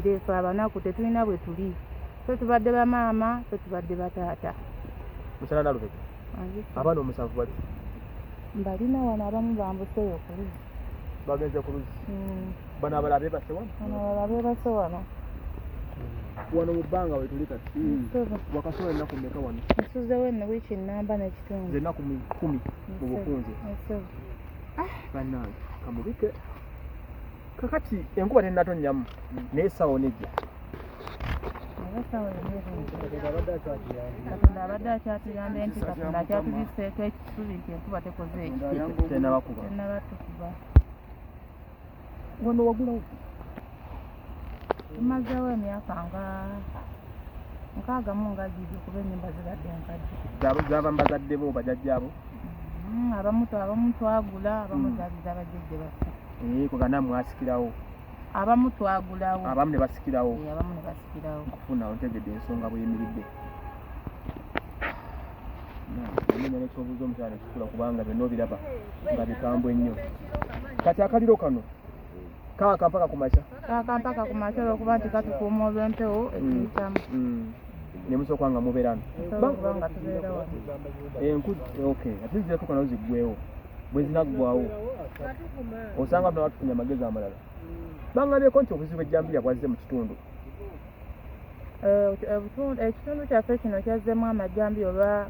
Ffe abanaku tetulina bwe tuli. Ffe tubadde bamaama, ffe tubadde bataata. Mukyala Nalubega, abaana omusanvu bali? Mbalina wano abamu bambuseeyo ku luzzi. Bagenze ku luzzi? Bano abalala beebase wano? Bano abalala beebase wano. Wano mu bbanga we tuli kati wakasola ennaku mmeka wano? Nsuzewo eno wiiki nnamba n'ekitundu. Nze ennaku 10 mu bufunze. Bannange kamubike. Kakati enkuba tennatonnyamu naye essaawa nejja. Katonda abadde akyatuyambe nti Katonda akyatubiseeko ekisubi nti enkuba tekoze eki. Tennabakuba. Tennabatukuba. Wano wagulawo? Tumazeewo emyaka nga 6 nga 2 kuba ennyumba zibadde enkadde. Zaava mu bazadde bo bajjajjaabo? Abamu twagula, abamu zaabiza bajjajja baffe. Kugana mwasikirawo? Abamu twagulawo. Abamu ne basikirawo? Abamu ne basikirawo. Nkufuna ontegedde ensonga bweyimiridde. Omenya n'ekyobuuza omukyala nekikula kubanga byonna obiraba nga bikambwe nnyo. Kati akaliro kano kaaka mpaka ku makya? Kaaka mpaka ku makya olwokuba nti katukuuma olw'empewo etuyitamu. Ne musooka nga mubeerano? Okuba nga tubeera wano. Ate ziratuuka nazo ziggwewo. Bwe zinaggwawo osanga bano batufunye amagezi amalala. Bangabyeko nti obuzibu ejjambiya bwazze mu kitundu. Ekitundu kyaffe kino kyazzeemu amajjambiya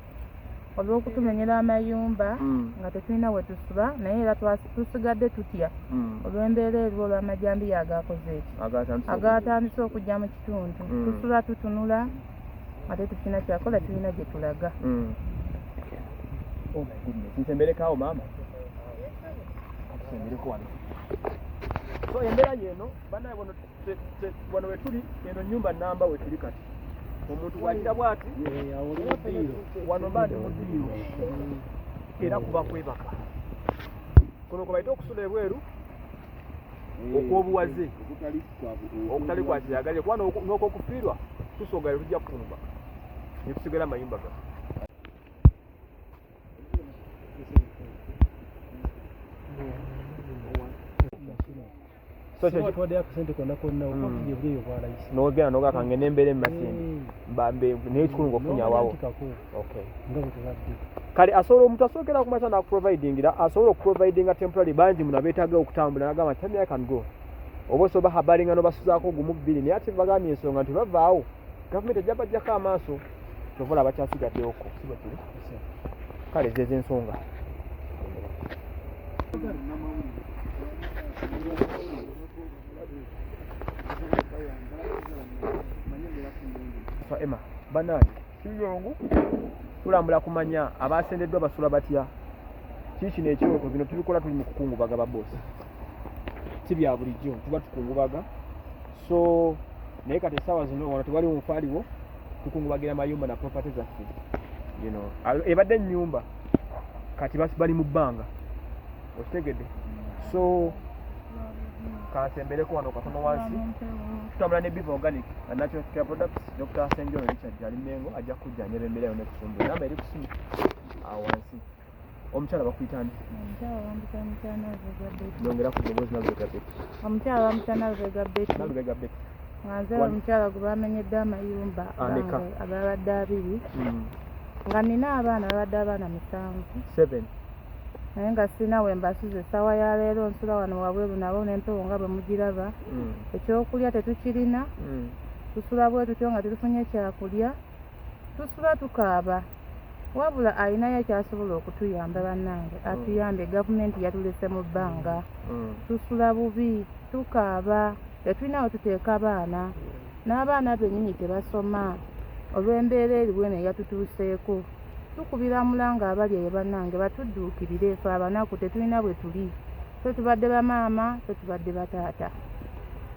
olw'okutumenyera amayumba nga tetulina we tusula naye era tusigadde tutya olw'embeera eriwo olw'amajjambiya agakoze eki agatandise okujja mu kitundu. Tusula tutunula ate tukina kyakola tulina gye tulaga. Nsembereko maama? Nsembereko wano. So embeera y'eno bannaye wano we tuli eno nnyumba nnamba we tuli kati. Omuntu bw'agira bw'ati wano mba ndi mu ddiiro era kuba kwebaka. Kuno kwe bayita okusula ebweru okw'obuwaze okutali kwa kyagalire kuba n'okwokufiirwa tusogayo tujja kukumba ne tusigala amayumba ga. N'ogenda n'ogakange n'embeera emasindi naye ekikulu ng'ofunye awawo. Kale omuntu asookera ku makya n'akuprovidingira asobola okuprovidinga temporary bangi muno abeetaaga okutambula n'agamba nti tell me I can go. Oba osoba habaringa n'obasuzaako gumu bbiri naye ate bagambye ensonga nti bavaawo gavumenti ejja bajjako amaaso kyovola abakyasigaddewoko si bwe tuli. Kale zezo ensonga. Emma banaani kiyongu tulambula kumanya abaasendeddwa basula batya. Kikino ekyoto bino tubikola tuli mu kukungubaga babosi, si bya bulijjo tuba tukungubaga. So naye kati essaawa zino wano tewali mufaaliwo tukungubagira mayumba na property zaffe ebadde ennyumba kati bali mu bbanga okitegedde. So kansembereko wano katono wansi tutambula ne Biva Organic and Natural Care Products. Dr. St. John Richard ali Mengo ajja kujjanya embeera yonna ekusumbula namba eri kusimu awo wansi. Omukyala bakuyita ani? Nyongera ku ddoboozi Nalubega Betty. Omukyala bamuyita Nalubega Betty. Nalubega Betty. Nze omukyala gwe bamenyedde amayumba agabadde 2 nga nina abaana babadde abaana 7 naye nga sirina we mbasuze essaawa ya leero nsula wano wabweru nabo n'empewo nga bwe mugiraba. Ekyokulya tetukirina, tusula bwe tutyo nga tetufunye kyakulya, tusula tukaaba. Wabula alinayo ekyasobola okutuyamba bannange, atuyambe. Gavumenti yatulese mu bbanga, tusula bubi, tukaaba, tetulina we tuteeka abaana, n'abaana bennyini tebasoma olw'embeera eriwo eno eyatutuuseeko. Tukubira mulanga abali eyo bannange batudduukirire. Ffe abanaku tetulina bwe tuli. Ffe tubadde bamaama, ffe tubadde bataata.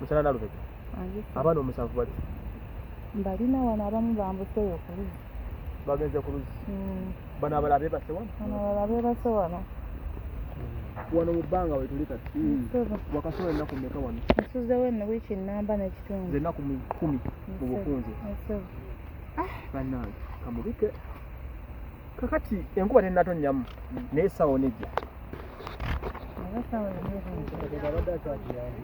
Mukyala Nalubega, abaana omusanvu bali? Mbalina wano abamu bambuseeyo ku luzzi. Bagenze ku luzzi? Bano abalala beebase wano? Bano abalala beebase wano. Wano mu bbanga we tuli kati wakasola ennaku mmeka wano? Nsuzewo eno wiiki nnamba n'ekitundu. Nze ennaku 10 mu bufunze. Bannange kamubike. Kakati enkuba tennatonnyamu naye essaawa nejja.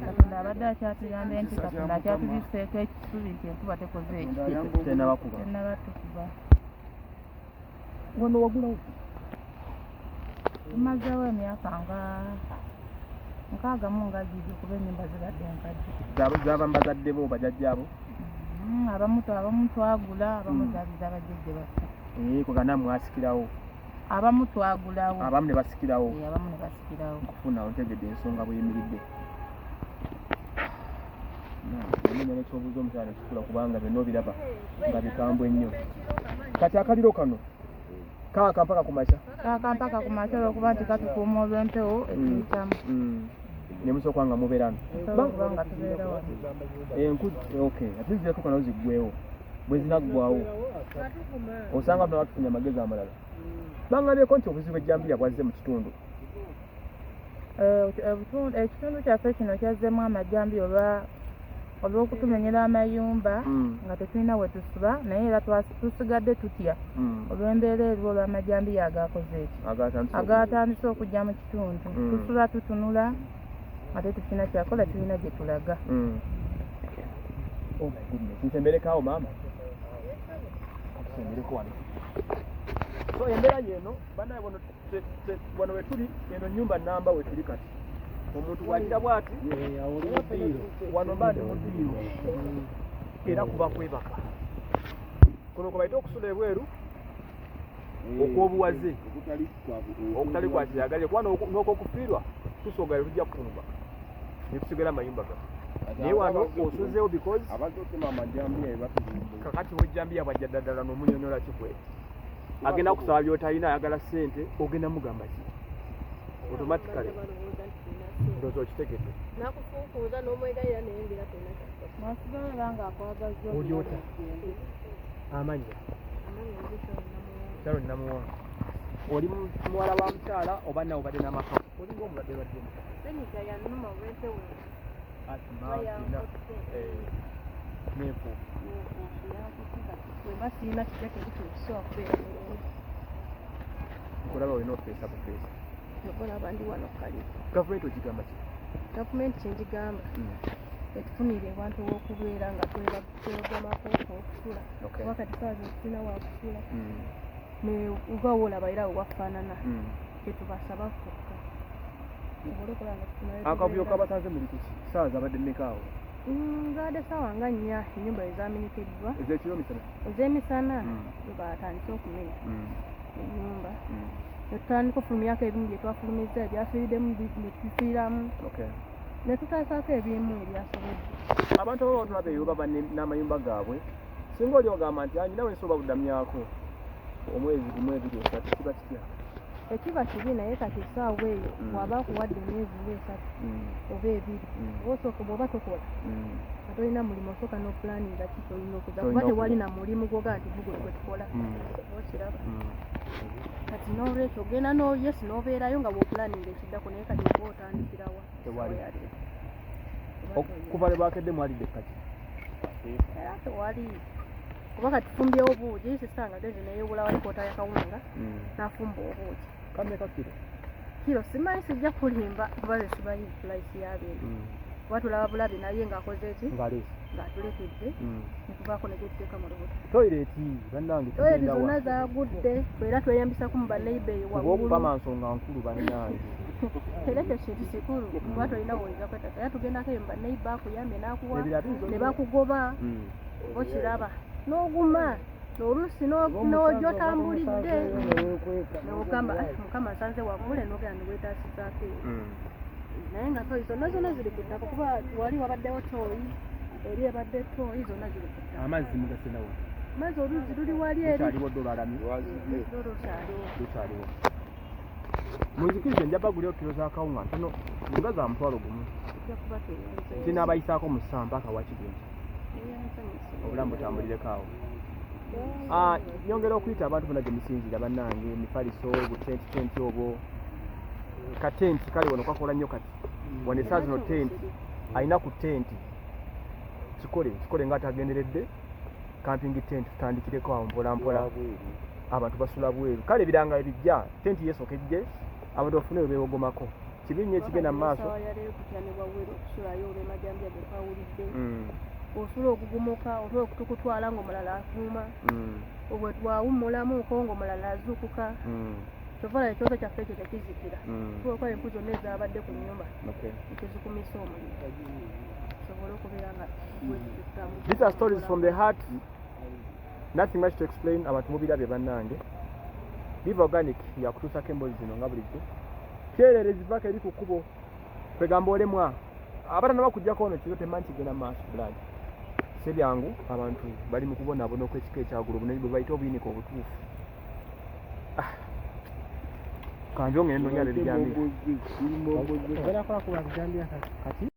Katonda abadde akyatuyambe nti Katonda akyatubiseeko ekisubi nti enkuba tekoze ekyo tennabatukuba. Wano wagulawo tumazeewo emyaka nga 6 nga gigi kuba ennyumba zibadde enkadde. zaba mbazadde bo bajajjaabo abamu twagula abamu zaabiza bajjajja baffe. Kugana mwasikirawo abamu twagulawo abamu ne basikirawo kufuna ontegedde ensonga bweyimiridde. Emenya nekyobuuza omukyala nekikula kubanga byonna obiraba nga bikambwe ennyo. Kati akaliro kano kaakampaka ku makya olwokuba nti katukuuma olw'empewo ekiyitamu. Nemusooka nga mubeerano nga tubeera wano. Ate ziratuuka nazo ziggwewo bwe zinaggwawo osanga tuna batufunye amagezi amalala. Bangabyeko nti obuzibu ejjambiya bwazze mu kitundu. Ekitundu kyaffe kino kyazzeemu amajjambiya olw'okutumenyera amayumba nga tetulina we tusiba naye era tusigadde tutya olw'embeera eriwo olw'amajjambiya agakoze ekyo agatandise okujja mu kitundu. Tusula tutunula ate tukina kyakola tulina gye tulaga. Nsemberekaawo maama wano. So embeera yeno banaye wano wetuli eno nyumba namba wetuli kati omuntu bw'agira bw'ati wano mba ndi mudiiro era kuba kwebaka kuno kwe bayita okusula ebweru okw'obuwaze okutali kwa kiragalire kuba n'okwokufiirwa tusoogale tujja kutunubwa ne tusigala amayumba gato naye wano osuzeewo because kakati wejjambiya bwajja ddala n'omunyonyola kikwe agenda kusaba byotalina ayagala ssente ogenda mugamba ki automatically ndozo kitegedde nakufuukuuza n'omwegalira neyengera mwasigalera nga akwagazza olyota amanya kyalo namuwa oli muwala wa mukyala oba nawe obadde n'amaka olinga omulwadde lwaddemu senyiga yanuma olw'empewo nefu wemba sirina kijaketi kyokusobola kubeera bulungi kulaba olina ofeesa bufeesa olaba ndi wano kali gavumenti ogigamba ki gavumenti kyengigamba etufunire abantu w'okubeera nga twegamako okusula kuba kati saawa zetusina wakusula uba woolaba era wewafaanana kyetubasaba kokka obole okola nga tufunayo akavuyo kabasanze muli kiki saawa zabadde mmekaawo zaadde saawa nga 4 ennyumba ezamenikiddwa ez'ekiro misana ez'emisana batandise okumenya ennyumba netutandika ofulumyako ebimu bye twafulumiza ebyafiiriddemu netufiiramu netutaasaako ebimu ebyasobodde. Abantu abo batulaba eyo baba n'amayumba gaabwe singa oli ogamba nti anyinawe nsobola buddamyako omwezi gumu 2 3 kiba kitya ekiba kibi naye kati essaawa eyo bw'aba akuwadde emyezi 3 oba 2 osooka bw'oba tokola nga tolina mulimu osooka n'opulaninga ki tolina okuza kuba tewali na mulimu gwoga nti gugwe gwe tukola okiraba kati n'olwekyo ogenda n'oyesi n'obeerayo nga bw'opulaninga ekiddako naye kati oba otandikirawa kuva lwe bwakedde mwalidde kati era tewali kuba kati tufumbyewo obuugi sisanga gezi neyeewulawo alipoota yakawunga n'afumba obuugi kameka kiro simanyi sijja kulimba kuba ze simanyi pulayisi yabintu kuba tulaba bulabi naye ng'akoze eki ng'atulekedde netuvaako negyetuteeka mu lubuto toyireti bannange toyireti zonna zaagudde era tweyambisako mu baneiba eyo waggulu nsonga nkulu bannange era ekyo kintu kikulu kuba tolina bwoyinza kwetasa era tugendako eyo mu baneiba akuyambe n'akuwa ne bakugoba okiraba n'oguma n'oluusi n'ogyotambulidde n'ogamba mukama nsanze wagule n'ogenda neweetaasizaako eyo naye nga toyi zonna ziri ku ttaka kuba wali wabaddewo tooyi eri ebadde tooyi zonna ziri ku ttaka amazzi mugasenawo amazzi oluzzi luli wali eri lukyaliwo ddola alami lukyaliwo munzikirize njaba gulio kiro za kawunga ntono nga za mutwalo gumu tinaabayisaako mu ssamba akawakigenzi obulamu butambulireko awo nyongera okuyita abantu bonna gye musinzira bannange emifaliso butenti obwo katenti kale wano kakola nnyo kati wano essaa zino tenti alina ku tenti kikole nga atagenderedde camping tent tutandikireko awo mpolampola abantu basula bweru kale ebiranga ebijja tenti yeesooka ejje abantu bafune we beewogomako kibi nnyo ekigenda mu maaso osula okugumuka oba okutukutwala ng'omulala akuuma obwe twawummulamuuko ng'omulala azuukuka kyovala ekyoto kyaffe ekyo tekizikira tuokola empu zonna ezabadde ku nnyumba ekizikumisa omuliro kisobole okubeera nga These are stories from the heart. Nothing much to explain. Abantu mubirabye bannange. Live Organic yakutusako emboozi zino nga bulijjo. Kyererezi vaka eri ku kkubo kwegamba olemwa abaana bakujjako ono kiro temanyi kigenda mu maaso bulagi sebyangu abantu bali mu kubonaabona okwekika ekyagulu bunene bwe bayita obuyinike obutuufu kanjo ngendo nyale bijambira Era kwa bijambira kati